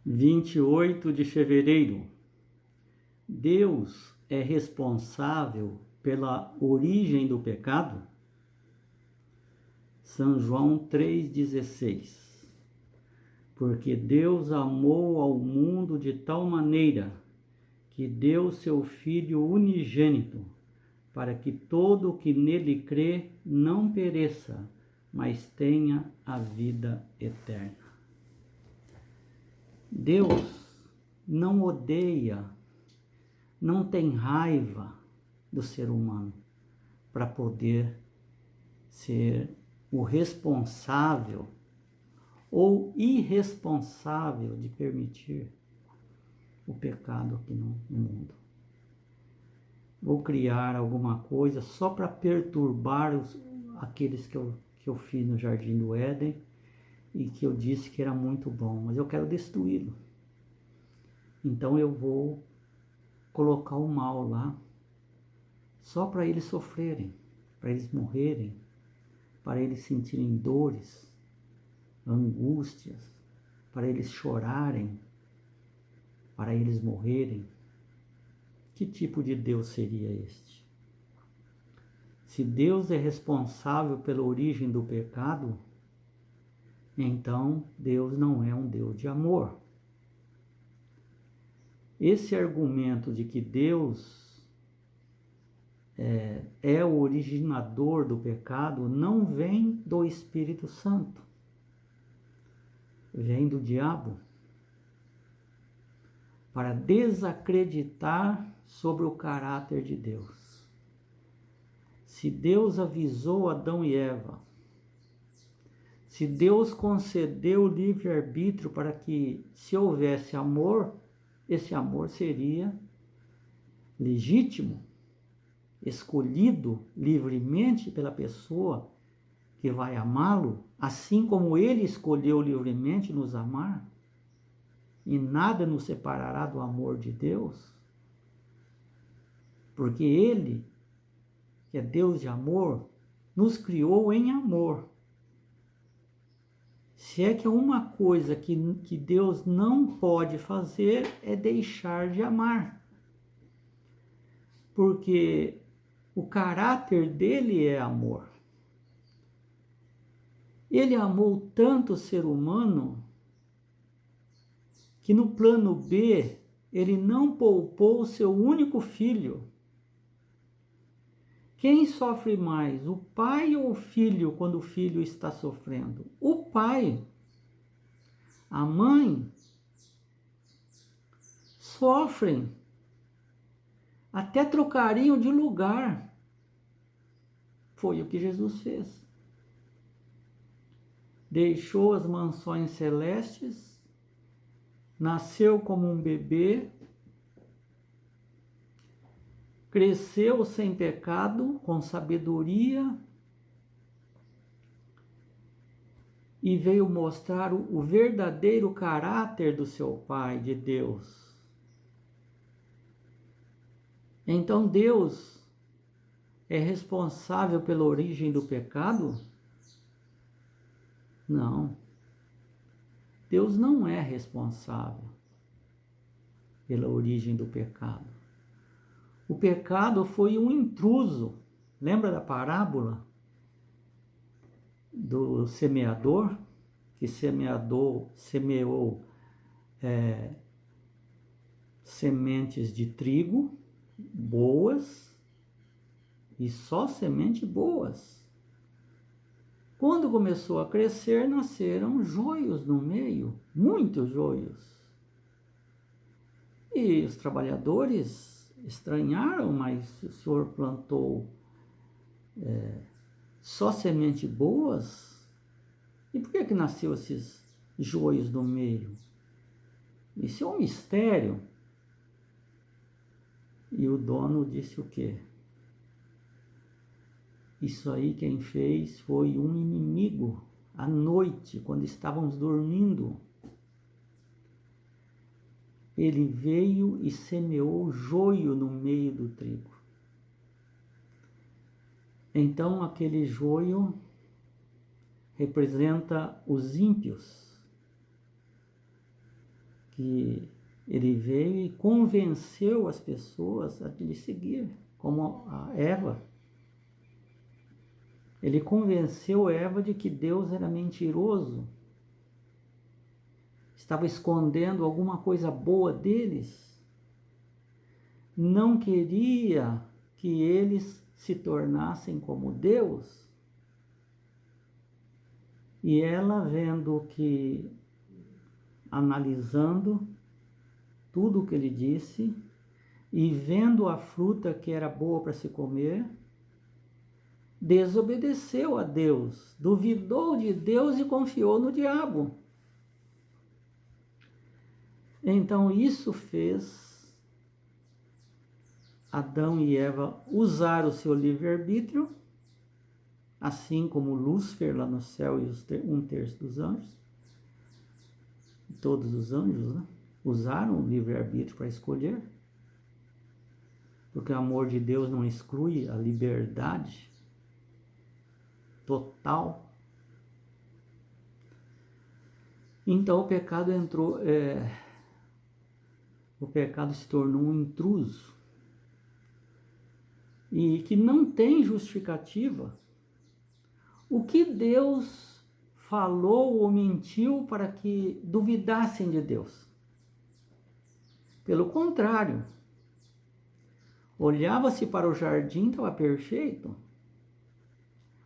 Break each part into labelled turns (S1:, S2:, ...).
S1: 28 de fevereiro. Deus é responsável pela origem do pecado? São João 3,16. Porque Deus amou ao mundo de tal maneira que deu seu Filho unigênito, para que todo o que nele crê não pereça, mas tenha a vida eterna. Deus não odeia, não tem raiva do ser humano para poder ser o responsável ou irresponsável de permitir o pecado aqui no mundo. Vou criar alguma coisa só para perturbar aqueles que eu fiz no Jardim do Éden e que eu disse que era muito bom, mas eu quero destruí-lo. Então eu vou colocar o mal lá só para eles sofrerem, para eles morrerem, para eles sentirem dores, angústias, para eles chorarem, para eles morrerem. Que tipo de Deus seria este? Se Deus é responsável pela origem do pecado, então Deus não é um Deus de amor. Esse argumento de que Deus é o originador do pecado não vem do Espírito Santo, vem do diabo, para desacreditar sobre o caráter de Deus. Se Deus avisou Adão e Eva, se Deus concedeu o livre-arbítrio para que, se houvesse amor, esse amor seria legítimo, escolhido livremente pela pessoa que vai amá-lo, assim como ele escolheu livremente nos amar, e nada nos separará do amor de Deus, porque ele, que é Deus de amor, nos criou em amor. Se é que uma coisa que Deus não pode fazer é deixar de amar, porque o caráter dele é amor. Ele amou tanto o ser humano que no plano B ele não poupou o seu único filho. Quem sofre mais, o pai ou o filho, quando o filho está sofrendo? O pai. A mãe sofrem, até trocariam de lugar. Foi o que Jesus fez. Deixou as mansões celestes, nasceu como um bebê, cresceu sem pecado, com sabedoria, e veio mostrar o verdadeiro caráter do seu Pai, de Deus. Então Deus é responsável pela origem do pecado? Não. Deus não é responsável pela origem do pecado. O pecado foi um intruso. Lembra da parábola do semeador? Que semeou sementes de trigo boas, e só semente boas. Quando começou a crescer, nasceram joios no meio, muitos joios. E os trabalhadores estranharam, mas o Senhor plantou só semente boas? E por que nasceu esses joios no meio? Isso é um mistério. E o dono disse o quê? Isso aí quem fez foi um inimigo, à noite, quando estávamos dormindo. Ele veio e semeou joio no meio do trigo. Então aquele joio representa os ímpios, que ele veio e convenceu as pessoas a lhe seguir, como a Eva. Ele convenceu Eva de que Deus era mentiroso, estava escondendo alguma coisa boa deles, não queria que eles se tornassem como Deus. E ela, vendo que, analisando tudo o que ele disse, e vendo a fruta que era boa para se comer, desobedeceu a Deus, duvidou de Deus e confiou no diabo. Então isso fez Adão e Eva usar o seu livre-arbítrio, assim como Lúcifer lá no céu e um terço dos anjos, todos os anjos, né? Usaram o livre-arbítrio para escolher, porque o amor de Deus não exclui a liberdade total. Então o pecado entrou, o pecado se tornou um intruso e que não tem justificativa. O que Deus falou ou mentiu para que duvidassem de Deus? Pelo contrário, olhava-se para o jardim, estava perfeito.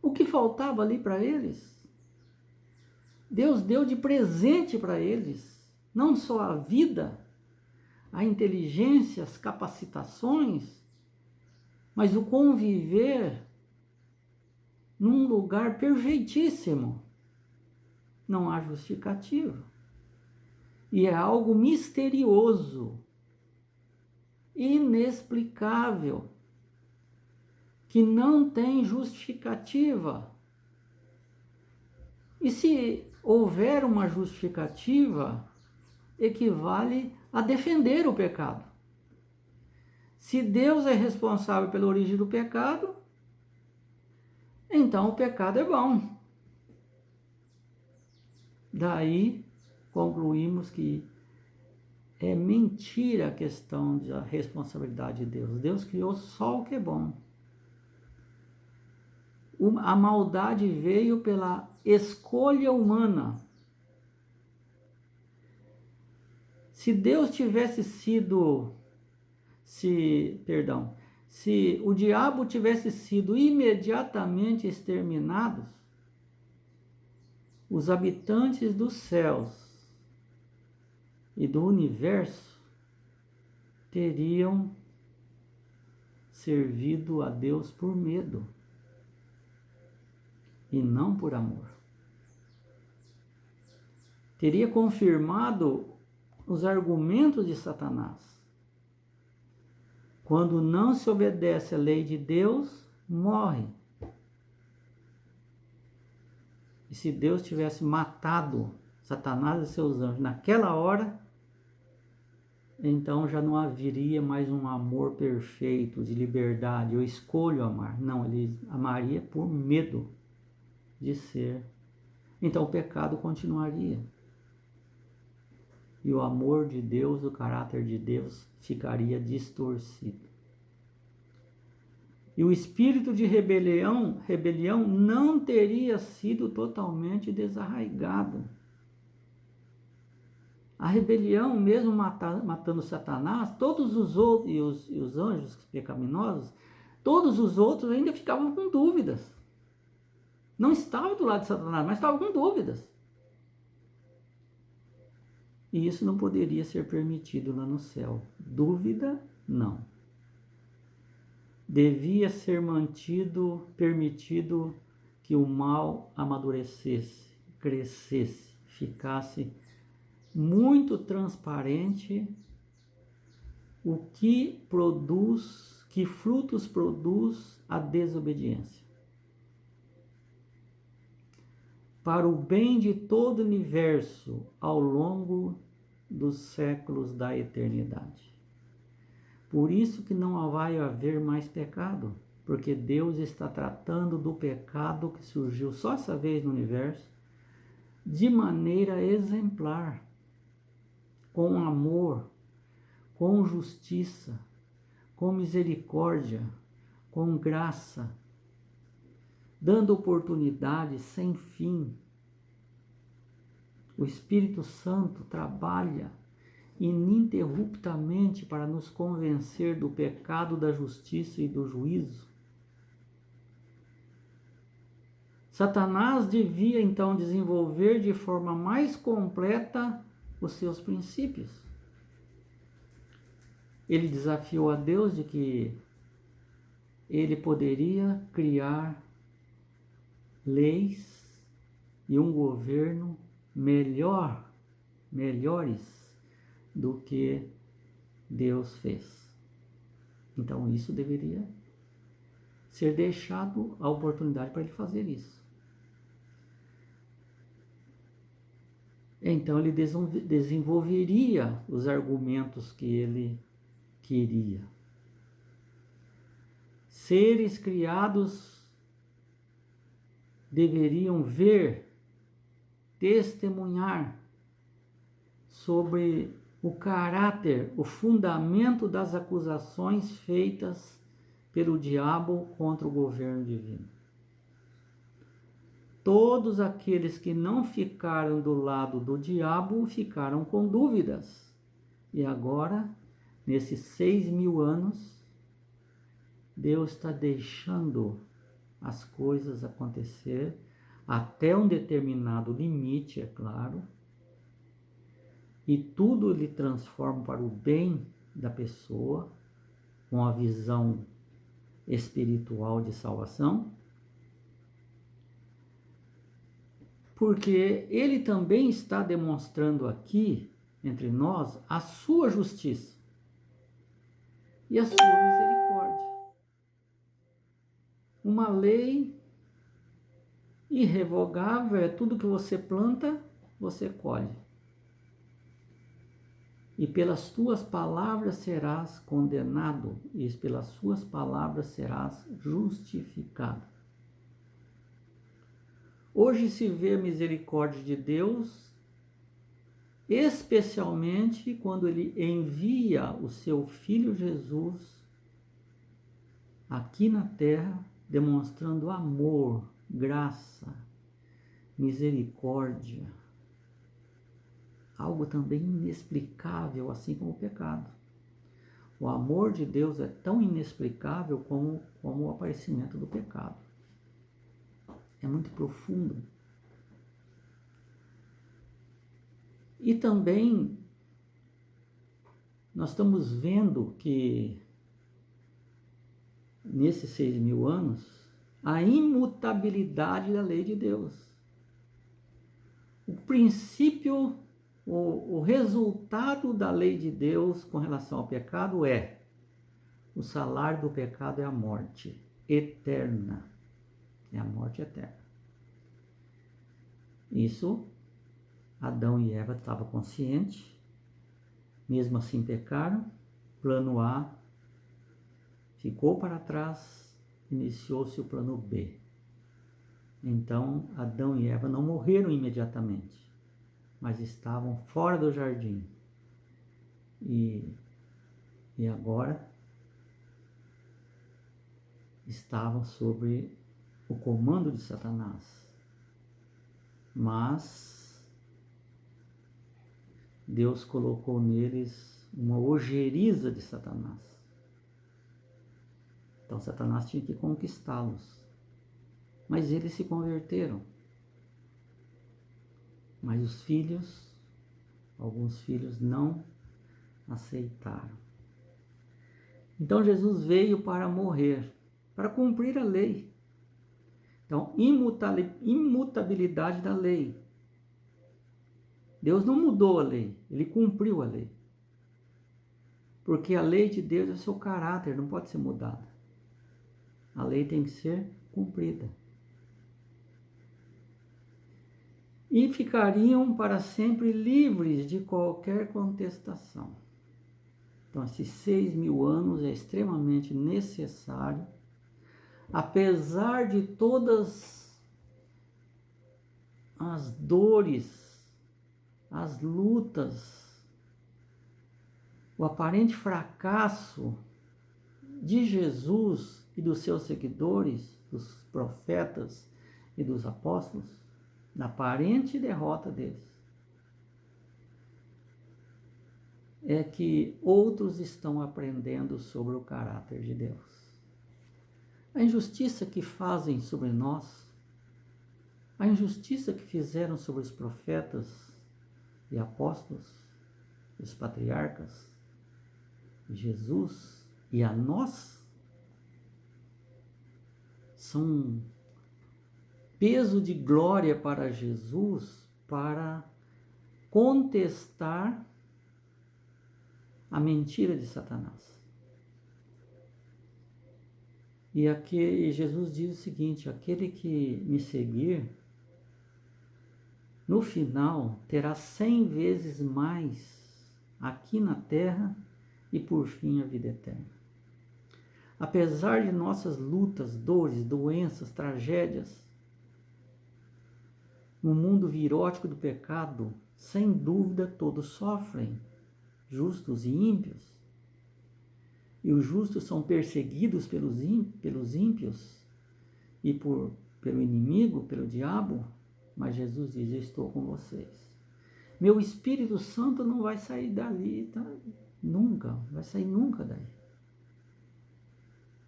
S1: O que faltava ali para eles? Deus deu de presente para eles, não só a vida, a inteligência, as capacitações, mas o conviver num lugar perfeitíssimo. Não há justificativa. E é algo misterioso, inexplicável, que não tem justificativa. E se houver uma justificativa, equivale a defender o pecado. Se Deus é responsável pela origem do pecado, então o pecado é bom. Daí concluímos que é mentira a questão da responsabilidade de Deus. Deus criou só o que é bom. A maldade veio pela escolha humana. Se Deus tivesse sido, se o diabo tivesse sido imediatamente exterminados, os habitantes dos céus e do universo teriam servido a Deus por medo e não por amor. Teria confirmado os argumentos de Satanás. Quando não se obedece à lei de Deus, morre. E se Deus tivesse matado Satanás e seus anjos naquela hora, então já não haveria mais um amor perfeito, de liberdade, eu escolho amar. Não, ele amaria por medo de ser. Então o pecado continuaria. E o amor de Deus, o caráter de Deus ficaria distorcido. E o espírito de rebelião não teria sido totalmente desarraigado. A rebelião, mesmo matando Satanás, todos os outros, e os anjos pecaminosos, todos os outros ainda ficavam com dúvidas. Não estavam do lado de Satanás, mas estavam com dúvidas. E isso não poderia ser permitido lá no céu. Dúvida, não. Devia ser permitido que o mal amadurecesse, crescesse, ficasse muito transparente o que produz, que frutos produz a desobediência. Para o bem de todo o universo ao longo dos séculos da eternidade. Por isso que não vai haver mais pecado, porque Deus está tratando do pecado que surgiu só essa vez no universo de maneira exemplar. com amor, com justiça, com misericórdia, com graça, dando oportunidades sem fim. O Espírito Santo trabalha ininterruptamente para nos convencer do pecado, da justiça e do juízo. Satanás devia então desenvolver de forma mais completa os seus princípios. Ele desafiou a Deus de que ele poderia criar leis e um governo melhores do que Deus fez. Então isso deveria ser deixado a oportunidade para ele fazer isso. Então ele desenvolveria os argumentos que ele queria. Seres criados deveriam ver, testemunhar sobre o caráter, o fundamento das acusações feitas pelo diabo contra o governo divino. Todos aqueles que não ficaram do lado do diabo ficaram com dúvidas. E agora, nesses 6.000 anos, Deus está deixando as coisas acontecer até um determinado limite, é claro, e tudo ele transforma para o bem da pessoa, com a visão espiritual de salvação, porque ele também está demonstrando aqui, entre nós, a sua justiça e a sua misericórdia. Uma lei irrevogável é tudo que você planta, você colhe. E pelas tuas palavras serás condenado, e pelas suas palavras serás justificado. Hoje se vê a misericórdia de Deus, especialmente quando ele envia o seu Filho Jesus aqui na terra, demonstrando amor, graça, misericórdia. Algo também inexplicável, assim como o pecado. O amor de Deus é tão inexplicável como o aparecimento do pecado. É muito profundo. E também nós estamos vendo que nesses 6.000 anos, a imutabilidade da lei de Deus. O princípio, o resultado da lei de Deus com relação ao pecado é: o salário do pecado é a morte eterna. É a morte eterna. Isso, Adão e Eva estavam conscientes, mesmo assim pecaram, plano A ficou para trás, iniciou-se o plano B. Então, Adão e Eva não morreram imediatamente, mas estavam fora do jardim. E agora estavam sob o comando de Satanás. Mas Deus colocou neles uma ojeriza de Satanás. Então Satanás tinha que conquistá-los. Mas eles se converteram. Mas os filhos, alguns filhos não aceitaram. Então Jesus veio para morrer, para cumprir a lei. Então, imutabilidade da lei. Deus não mudou a lei, ele cumpriu a lei. Porque a lei de Deus é o seu caráter, não pode ser mudada. A lei tem que ser cumprida. E ficariam para sempre livres de qualquer contestação. Então, esses 6.000 anos é extremamente necessário, apesar de todas as dores, as lutas, o aparente fracasso de Jesus e dos seus seguidores, dos profetas e dos apóstolos, na aparente derrota deles, é que outros estão aprendendo sobre o caráter de Deus. A injustiça que fazem sobre nós, a injustiça que fizeram sobre os profetas e apóstolos, os patriarcas, Jesus e a nós, são peso de glória para Jesus para contestar a mentira de Satanás. E aqui Jesus diz o seguinte: aquele que me seguir, no final terá 100 vezes mais aqui na terra e por fim a vida eterna. Apesar de nossas lutas, dores, doenças, tragédias, no mundo virótico do pecado, sem dúvida todos sofrem, justos e ímpios. E os justos são perseguidos pelos ímpios e pelo inimigo, pelo diabo, mas Jesus diz: eu estou com vocês. Meu Espírito Santo não vai sair dali, tá? Nunca, vai sair nunca daí.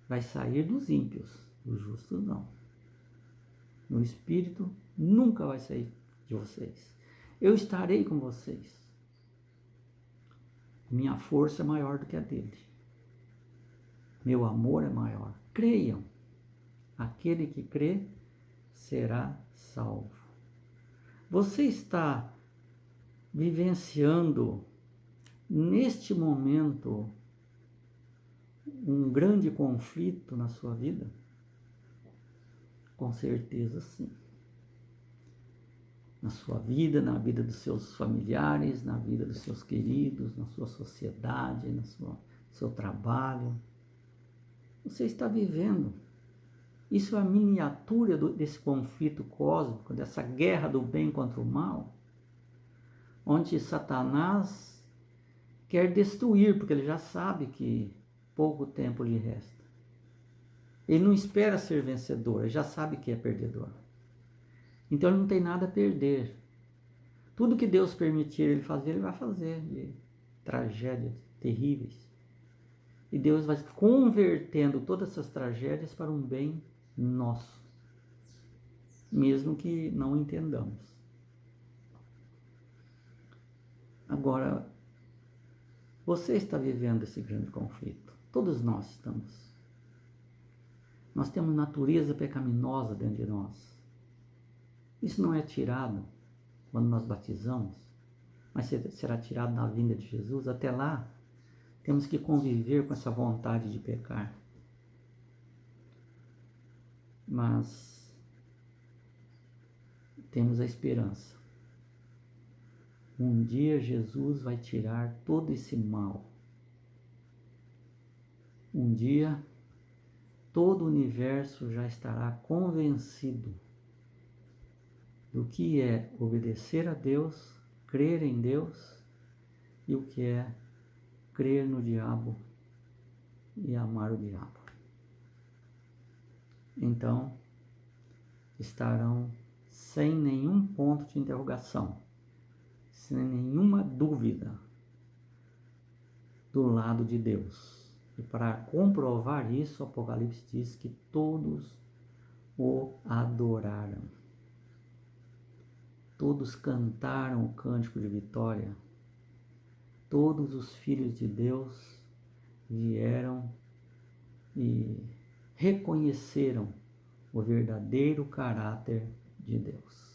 S1: Vai sair dos ímpios, dos justos não. Meu Espírito nunca vai sair de vocês. Eu estarei com vocês. Minha força é maior do que a dele. Meu amor é maior. Creiam. Aquele que crê será salvo. Você está vivenciando neste momento um grande conflito na sua vida? Com certeza sim. Na sua vida, na vida dos seus familiares, na vida dos seus queridos, na sua sociedade, no seu trabalho. Você está vivendo. Isso é a miniatura desse conflito cósmico, dessa guerra do bem contra o mal, onde Satanás quer destruir, porque ele já sabe que pouco tempo lhe resta. Ele não espera ser vencedor, ele já sabe que é perdedor. Então ele não tem nada a perder. Tudo que Deus permitir ele fazer, ele vai fazer, de tragédias terríveis. E Deus vai convertendo todas essas tragédias para um bem nosso, mesmo que não entendamos. Agora, você está vivendo esse grande conflito. Todos nós estamos. Nós temos natureza pecaminosa dentro de nós. Isso não é tirado quando nós batizamos, mas será tirado na vinda de Jesus. Até lá, temos que conviver com essa vontade de pecar. Mas temos a esperança. Um dia Jesus vai tirar todo esse mal. Um dia todo o universo já estará convencido do que é obedecer a Deus, crer em Deus, e o que é crer no diabo e amar o diabo. Então, estarão sem nenhum ponto de interrogação, sem nenhuma dúvida do lado de Deus. E para comprovar isso, o Apocalipse diz que todos o adoraram. Todos cantaram o cântico de vitória. Todos os filhos de Deus vieram e reconheceram o verdadeiro caráter de Deus.